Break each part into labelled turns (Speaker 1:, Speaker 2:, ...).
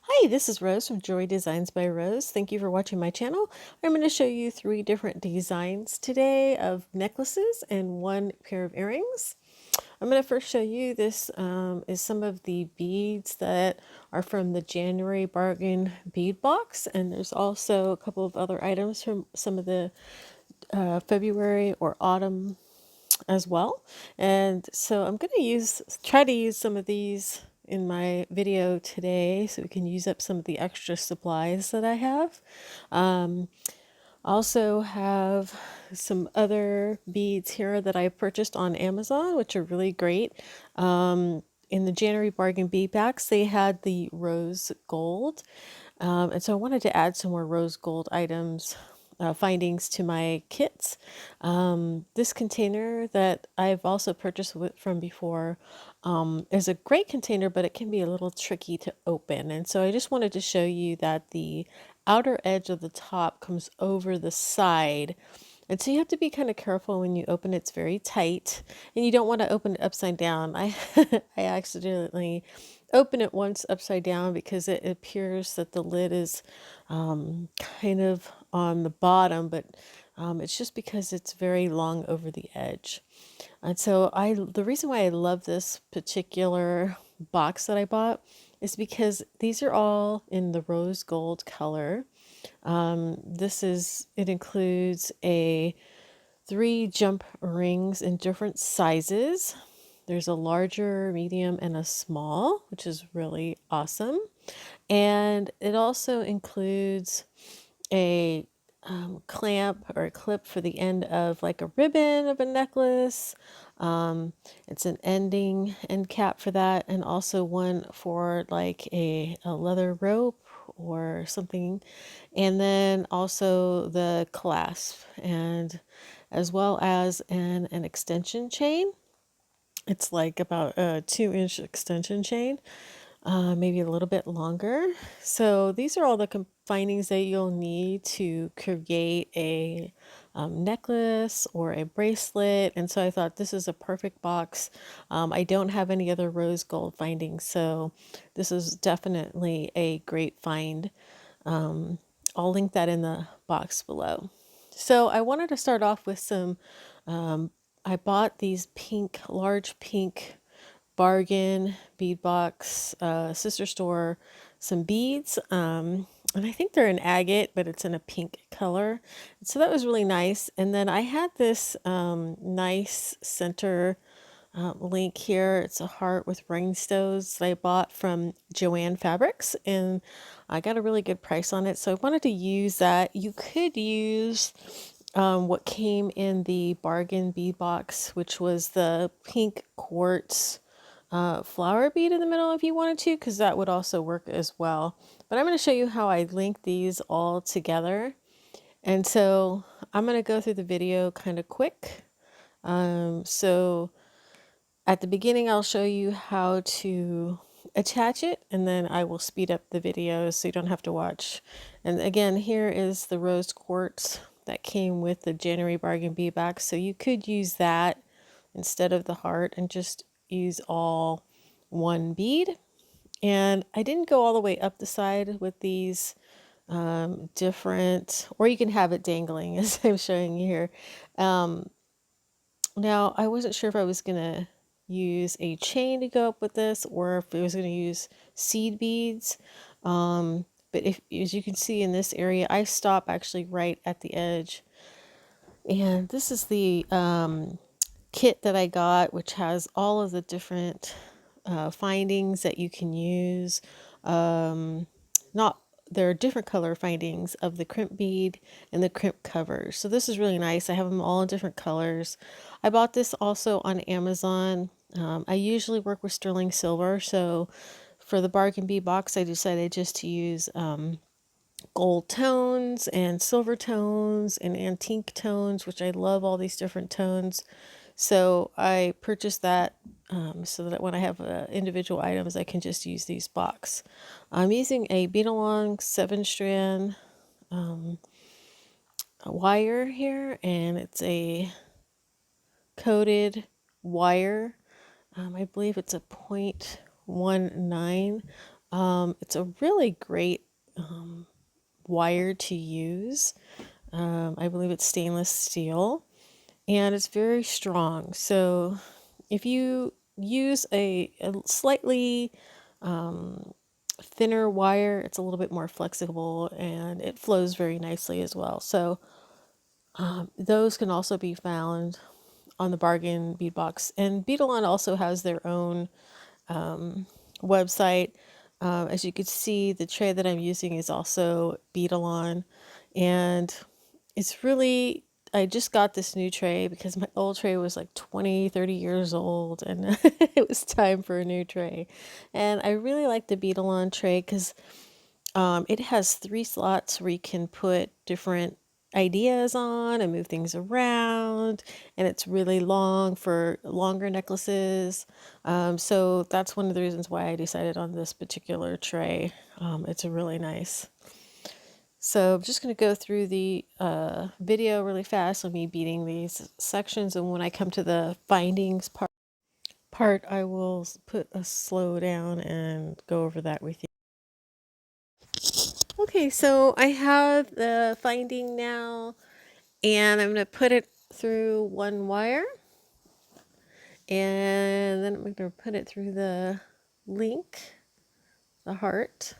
Speaker 1: Hi, this is Rose from Jewelry Designs by Rose. Thank you for watching my channel. I'm going to show you 3 different designs today of necklaces and 1 pair of earrings. I'm going to first show you this is some of the beads that are from the January Bargain Bead box, and there's also a couple of other items from some of the February or autumn as well. And so I'm going to try to use some of these in my video today so we can use up some of the extra supplies that I have. Also have some other beads here that I purchased on Amazon, which are really great. In the January Bargain Bead packs, they had the rose gold. And so I wanted to add some more rose gold items, findings to my kits. This container that I've also purchased from before is a great container, but it can be a little tricky to open. And so I just wanted to show you that the outer edge of the top comes over the side. And so you have to be kind of careful when you open it. It's very tight and you don't want to open it upside down. I accidentally opened it once upside down because it appears that the lid is kind of on the bottom, but it's just because it's very long over the edge. And so the reason why I love this particular box that I bought is because these are all in the rose gold color. It includes 3 jump rings in different sizes. There's a larger, medium, and a small, which is really awesome. And it also includes a clamp or a clip for the end of like a ribbon of a necklace. It's an end cap for that, and also one for like a leather rope or something. And then also the clasp, and as well as an extension chain. It's like about a 2-inch extension chain, maybe a little bit longer. So these are all the findings that you'll need to create a necklace or a bracelet. And so I thought this is a perfect box. I don't have any other rose gold findings, so this is definitely a great find. I'll link that in the box below. So I wanted to start off with I bought these large pink bargain bead box, sister store, some beads. And I think they're in agate, but it's in a pink color. So that was really nice. And then I had this nice center link here. It's a heart with rhinestones that I bought from Joanne Fabrics, and I got a really good price on it. So I wanted to use that. You could use what came in the bargain bead box, which was the pink quartz flower bead in the middle if you wanted to, because that would also work as well. But I'm going to show you how I link these all together. And so I'm going to go through the video kind of quick. So at the beginning, I'll show you how to attach it, and then I will speed up the video so you don't have to watch. And again, here is the rose quartz that came with the January Bargain Bead box. So you could use that instead of the heart and just use all one bead. And I didn't go all the way up the side with these different, or you can have it dangling as I'm showing you here. Now, I wasn't sure if I was going to use a chain to go up with this or if I was going to use seed beads. But as you can see in this area, I stop actually right at the edge. And this is the kit that I got, which has all of the different findings that you can use. Not There are different color findings of the crimp bead and the crimp covers. So this is really nice. I have them all in different colors. I bought this also on Amazon. I usually work with sterling silver, so for the bargain bead box, I decided just to use gold tones and silver tones and antique tones, which I love all these different tones. So I purchased that so that when I have individual items, I can just use these box. I'm using a bead along 7-strand wire here, and it's a coated wire. I believe it's a 0.19, It's a really great wire to use. I believe it's stainless steel and it's very strong. So if you use a slightly thinner wire, it's a little bit more flexible and it flows very nicely as well. So those can also be found on the Bargain Bead Box. And Beadalon also has their own website. As you can see, the tray that I'm using is also Beadalon. And it's really, I just got this new tray because my old tray was like 20, 30 years old and it was time for a new tray. And I really like the Beadalon tray because it has 3 slots where you can put different ideas on and move things around, and it's really long for longer necklaces. So that's one of the reasons why I decided on this particular tray. It's really nice. So I'm just going to go through the video really fast of me beating these sections, and when I come to the findings part, I will put a slow down and go over that with you. Okay, so I have the finding now, and I'm going to put it through one wire, and then I'm going to put it through the link, the heart,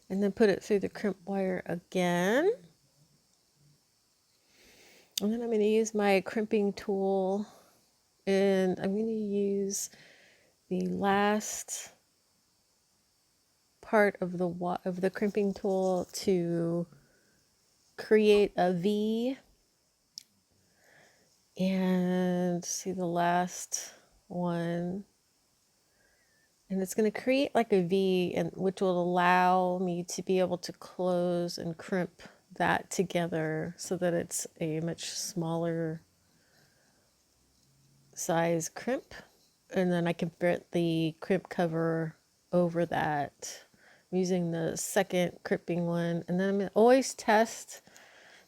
Speaker 1: and then put it through the crimp wire again. And then I'm going to use my crimping tool, and I'm going to use the last part of the crimping tool to create a V. And see the last one, and it's going to create like a V, and which will allow me to be able to close and crimp that together so that it's a much smaller size crimp, and then I can fit the crimp cover over that using the second crimping one. And then I'm going to always test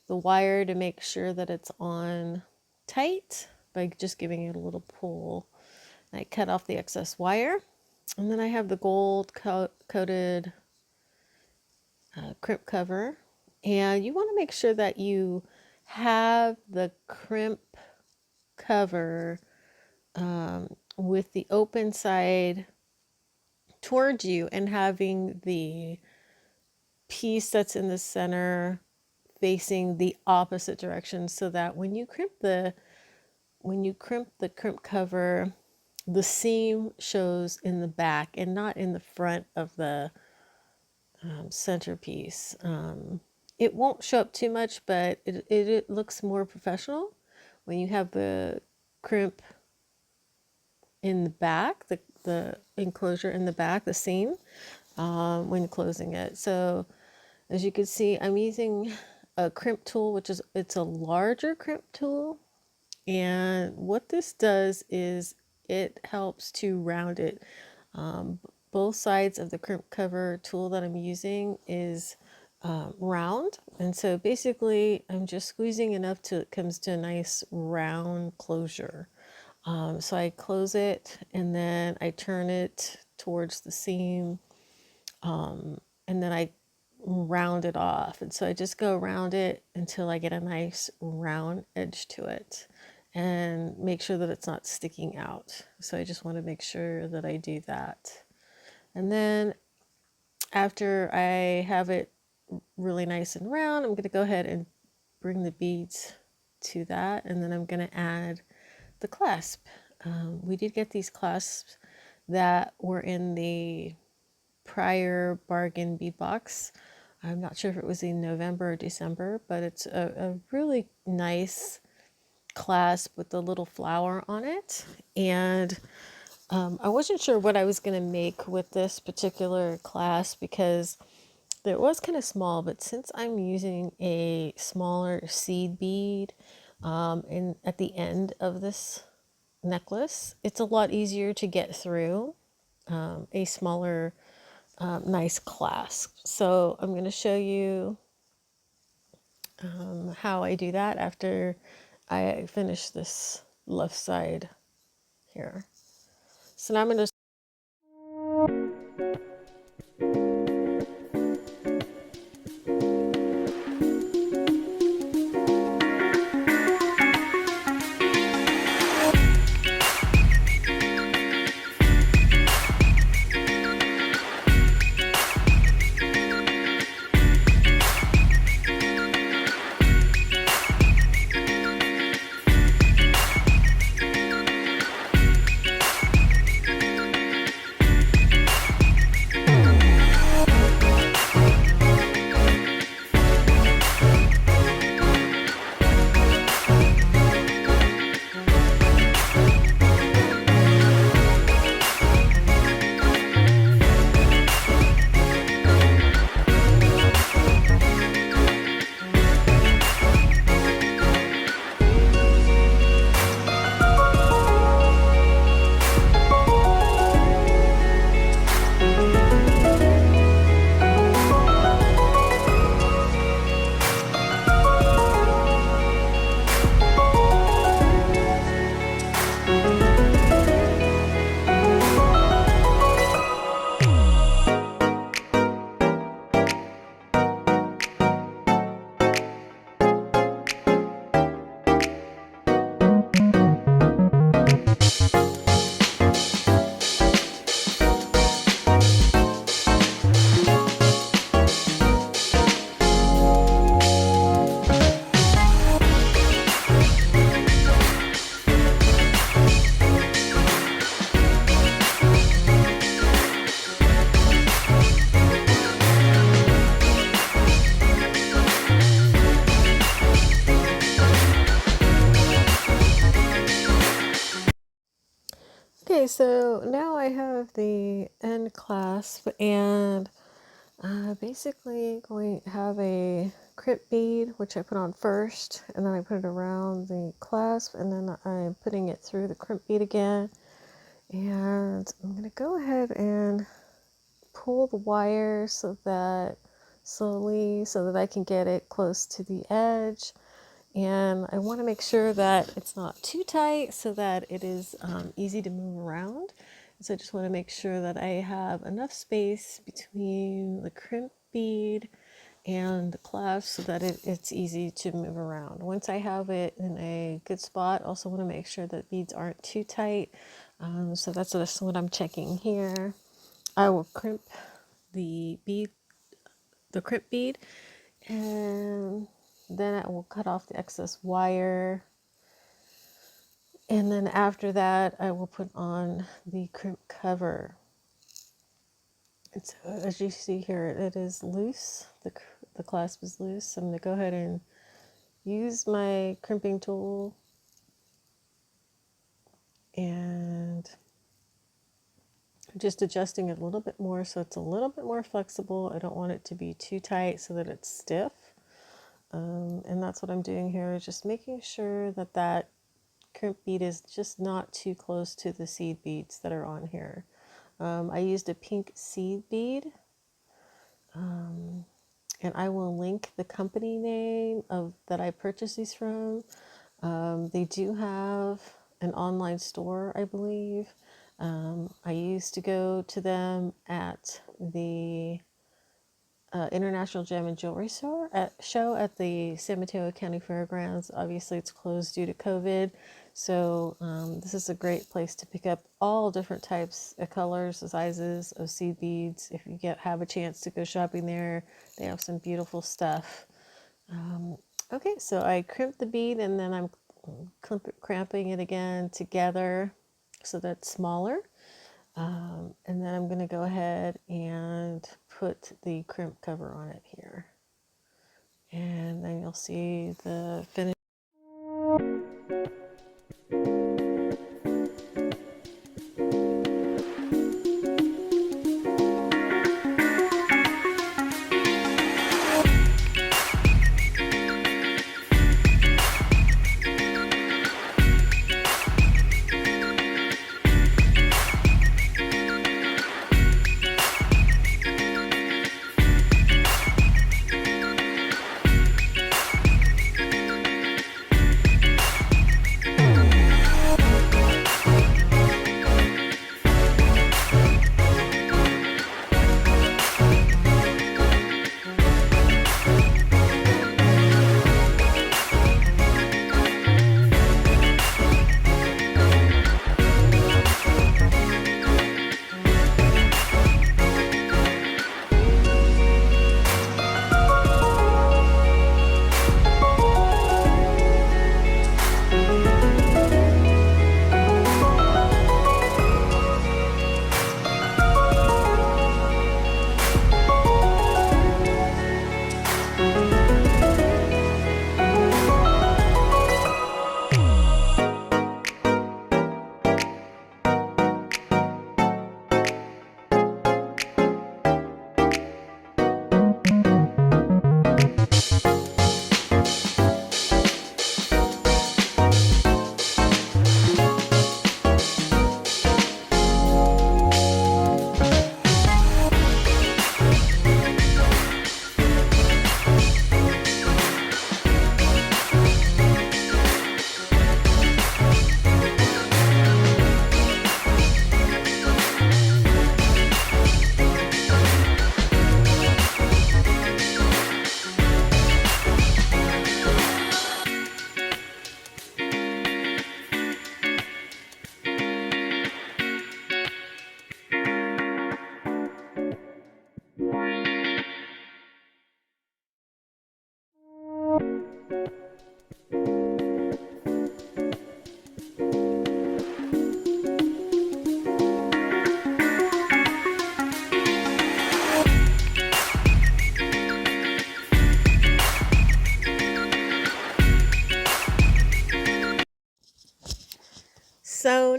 Speaker 1: the wire to make sure that it's on tight by just giving it a little pull. I cut off the excess wire, and then I have the gold coated crimp cover, and you want to make sure that you have the crimp cover with the open side towards you and having the piece that's in the center facing the opposite direction, so that when you crimp the crimp cover, the seam shows in the back and not in the front of the centerpiece. It won't show up too much, but it looks more professional when you have the crimp in the back, the enclosure in the back, the seam, when closing it. So as you can see, I'm using a crimp tool, it's a larger crimp tool. And what this does is it helps to round it. Both sides of the crimp cover tool that I'm using is round. And so basically I'm just squeezing enough till it comes to a nice round closure. So I close it and then I turn it towards the seam, and then I round it off. And so I just go around it until I get a nice round edge to it and make sure that it's not sticking out. So I just want to make sure that I do that. And then after I have it really nice and round, I'm going to go ahead and bring the beads to that, and then I'm going to add the clasp. We did get these clasps that were in the prior Bargain Bead Box. I'm not sure if it was in November or December, but it's a really nice clasp with the little flower on it. And I wasn't sure what I was going to make with this particular clasp because it was kind of small, but since I'm using a smaller seed bead at the end of this necklace, it's a lot easier to get through a smaller nice clasp. So I'm going to show you how I do that after I finish this left side here. So now I'm going to So now I have the end clasp, and basically going to have a crimp bead, which I put on first, and then I put it around the clasp, and then I'm putting it through the crimp bead again. And I'm going to go ahead and pull the wire slowly so that I can get it close to the edge. And I want to make sure that it's not too tight so that it is easy to move around. So I just want to make sure that I have enough space between the crimp bead and the clasp so that it's easy to move around. Once I have it in a good spot, also want to make sure that beads aren't too tight. So that's just what I'm checking here. I will crimp the bead, the crimp bead, and then I will cut off the excess wire. And then after that, I will put on the crimp cover. And so as you see here, it is loose. The clasp is loose. So I'm going to go ahead and use my crimping tool and just adjusting it a little bit more so it's a little bit more flexible. I don't want it to be too tight so that it's stiff. And that's what I'm doing here, is just making sure that that crimp bead is just not too close to the seed beads that are on here. I used a pink seed bead, and I will link the company name of that I purchased these from. They do have an online store, I believe. I used to go to them at the International Gem and Jewelry show at the San Mateo County Fairgrounds. Obviously, it's closed due to COVID, so this is a great place to pick up all different types of colors, sizes of seed beads. If you have a chance to go shopping there, they have some beautiful stuff. Okay, so I crimped the bead, and then I'm cramping it again together so that's smaller. And then I'm going to go ahead and put the crimp cover on it here. And then you'll see the finish.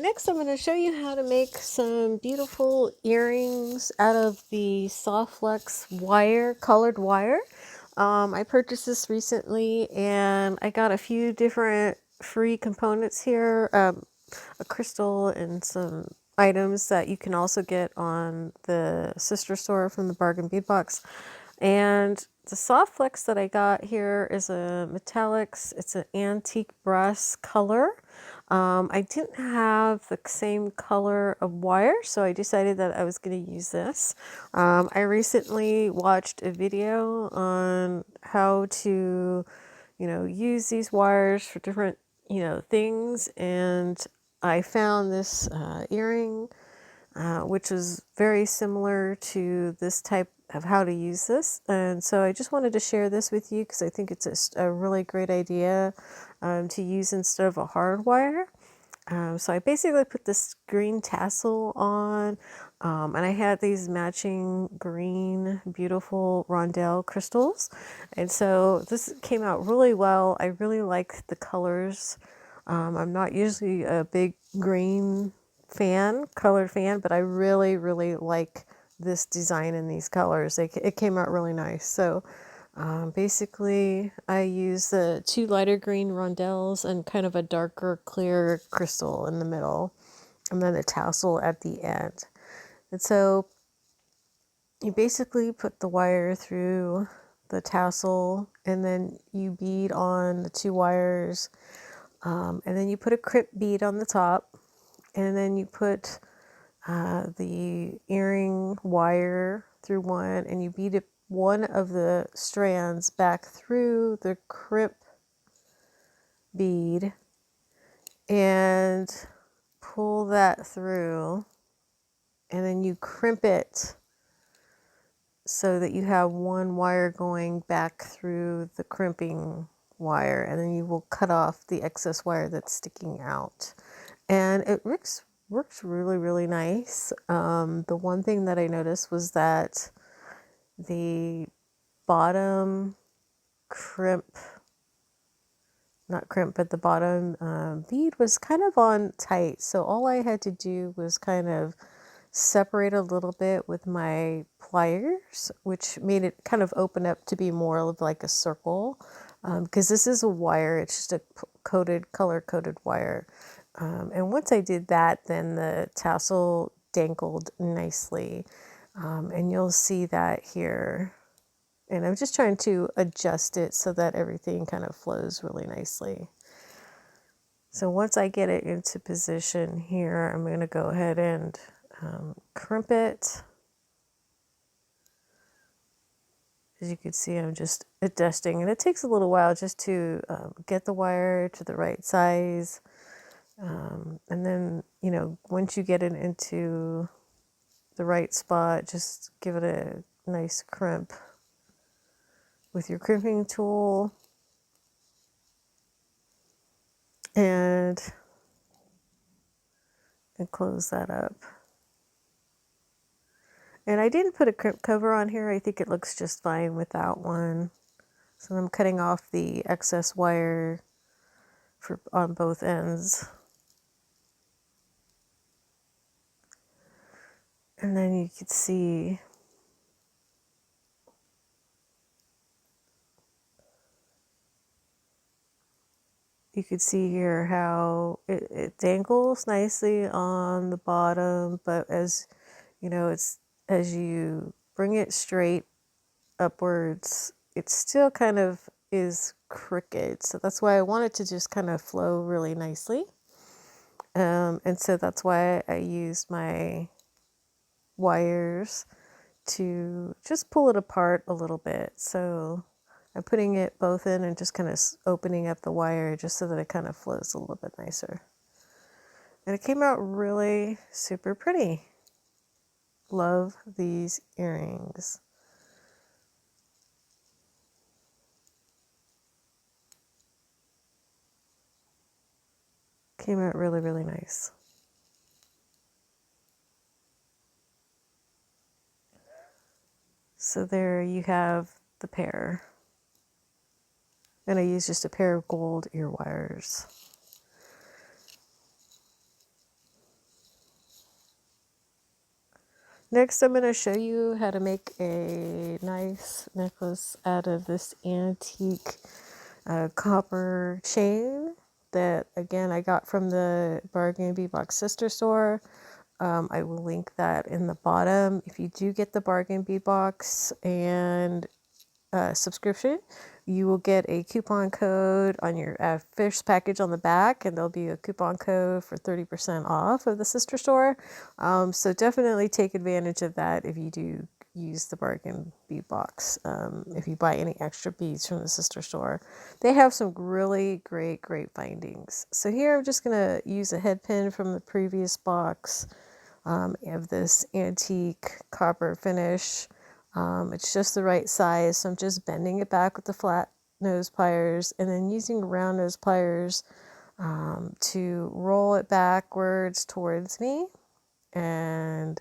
Speaker 1: next I'm going to show you how to make some beautiful earrings out of the Soft Flex wire, colored wire. I purchased this recently and I got a few different free components here, a crystal and some items that you can also get on the sister store from the Bargain Bead Box. And the Soft Flex that I got here is a metallics. It's an antique brass color. I didn't have the same color of wire, so I decided that I was going to use this. I recently watched a video on how to, use these wires for different, things, and I found this earring, which is very similar to this type of how to use this. And so I just wanted to share this with you because I think it's a really great idea to use instead of a hard wire. So I basically put this green tassel on, and I had these matching green, beautiful rondelle crystals. And so this came out really well. I really like the colors. I'm not usually a big green color fan, but I really, really like this design in these colors. It came out really nice. So basically, I use the two lighter green rondelles and kind of a darker clear crystal in the middle, and then the tassel at the end. And so you basically put the wire through the tassel, and then you bead on the two wires, and then you put a crimp bead on the top, and then you put the earring wire through one, and you bead one of the strands back through the crimp bead and pull that through, and then you crimp it so that you have one wire going back through the crimping wire, and then you will cut off the excess wire that's sticking out. And it works really, really nice. The one thing that I noticed was that the bottom but the bottom bead was kind of on tight. So all I had to do was kind of separate a little bit with my pliers, which made it kind of open up to be more of like a circle. Because this is a wire, it's just a color-coded wire. And once I did that, then the tassel dangled nicely. And you'll see that here. And I'm just trying to adjust it so that everything kind of flows really nicely. So once I get it into position here, I'm going to go ahead and crimp it. As you can see, I'm just adjusting, and it takes a little while just to get the wire to the right size. And then, once you get it into the right spot, just give it a nice crimp with your crimping tool. And close that up. And I didn't put a crimp cover on here. I think it looks just fine without one. So I'm cutting off the excess wire on both ends. And then you can see here how it dangles nicely on the bottom, but as as you bring it straight upwards, it still kind of is crooked. So that's why I want it to just kind of flow really nicely. And so that's why I used my wires to just pull it apart a little bit. So I'm putting it both in and just kind of opening up the wire just so that it kind of flows a little bit nicer. And it came out really super pretty. Love these earrings. Came out really, really nice. So there you have the pair. And I used just a pair of gold ear wires. Next, I'm going to show you how to make a nice necklace out of this antique copper chain that, again, I got from the Bargain Bead Box sister store. I will link that in the bottom. If you do get the Bargain Bead Box and subscription, you will get a coupon code on your fish package on the back, and there'll be a coupon code for 30% off of the sister store. So definitely take advantage of that if you do use the Bargain Bead Box. If you buy any extra beads from the sister store, they have some really great findings. So here I'm just gonna use a head pin from the previous box of this antique copper finish. It's just the right size, so I'm just bending it back with the flat nose pliers and then using round nose pliers to roll it backwards towards me and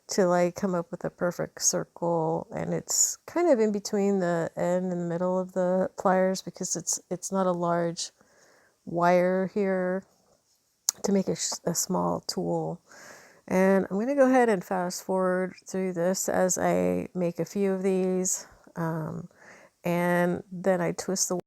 Speaker 1: to like come up with a perfect circle. And it's kind of in between the end and the middle of the pliers because it's not a large wire here to make a small tool. And I'm going to go ahead and fast forward through this as I make a few of these. And then I twist the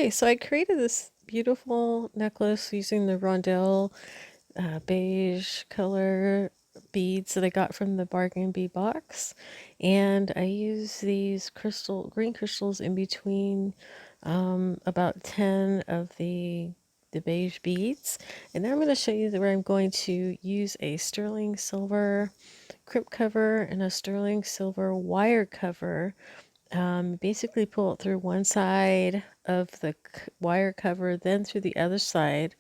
Speaker 1: Okay, so I created this beautiful necklace using the rondelle beige color beads that I got from the Bargain Bead box. And I use these green crystals in between about 10 of the beige beads. And now I'm going to show you where I'm going to use a sterling silver crimp cover and a sterling silver wire cover. Basically pull it through one side of the wire cover, then through the other side,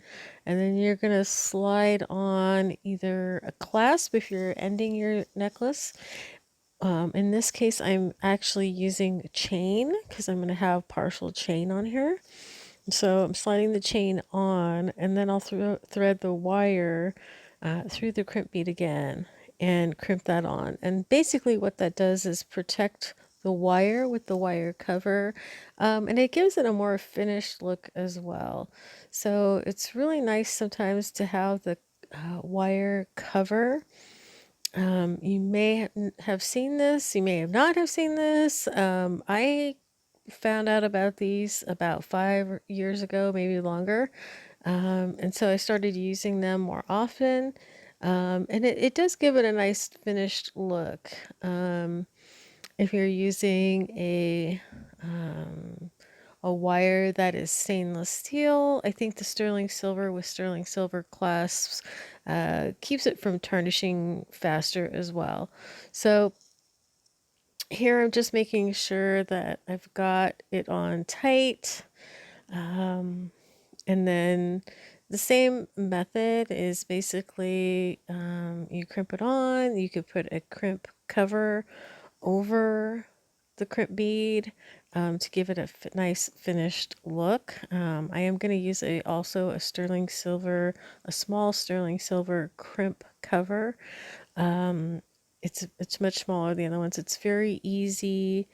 Speaker 1: and then you're going to slide on either a clasp if you're ending your necklace. In this case, I'm actually using chain because I'm going to have partial chain on here. So I'm sliding the chain on, and then I'll thread the wire through the crimp bead again and crimp that on. And basically what that does is protect the wire with the wire cover, and it gives it a more finished look as well. So it's really nice sometimes to have the wire cover. You may have seen this, you may have not have seen this. I found out about these about 5 years ago, maybe longer. And so I started using them more often. And it does give it a nice finished look. If you're using a wire that is stainless steel, I think the sterling silver with sterling silver clasps keeps it from tarnishing faster as well. So here I'm just making sure that I've got it on tight. And then the same method is basically you crimp it on. You could put a crimp cover over the crimp bead to give it a nice finished look. I am going to use also a small sterling silver crimp cover. It's much smaller than the other ones. It's very easy.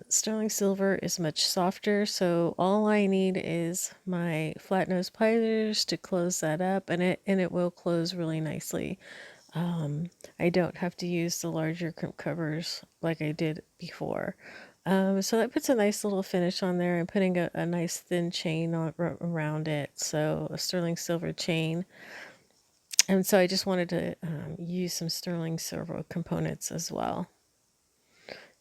Speaker 1: Sterling silver is much softer, so all I need is my flat nose pliers to close that up, and it will close really nicely. I don't have to use the larger crimp covers like I did before. So that puts a nice little finish on there. I'm putting a nice thin chain around it, so a sterling silver chain. And so I just wanted to use some sterling silver components as well.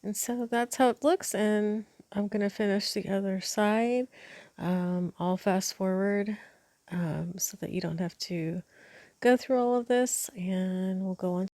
Speaker 1: And so that's how it looks, and I'm going to finish the other side. I'll fast forward so that you don't have to go through all of this, and we'll go on.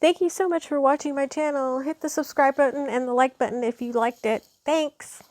Speaker 1: Thank you so much for watching my channel. Hit the subscribe button and the like button if you liked it. Thanks.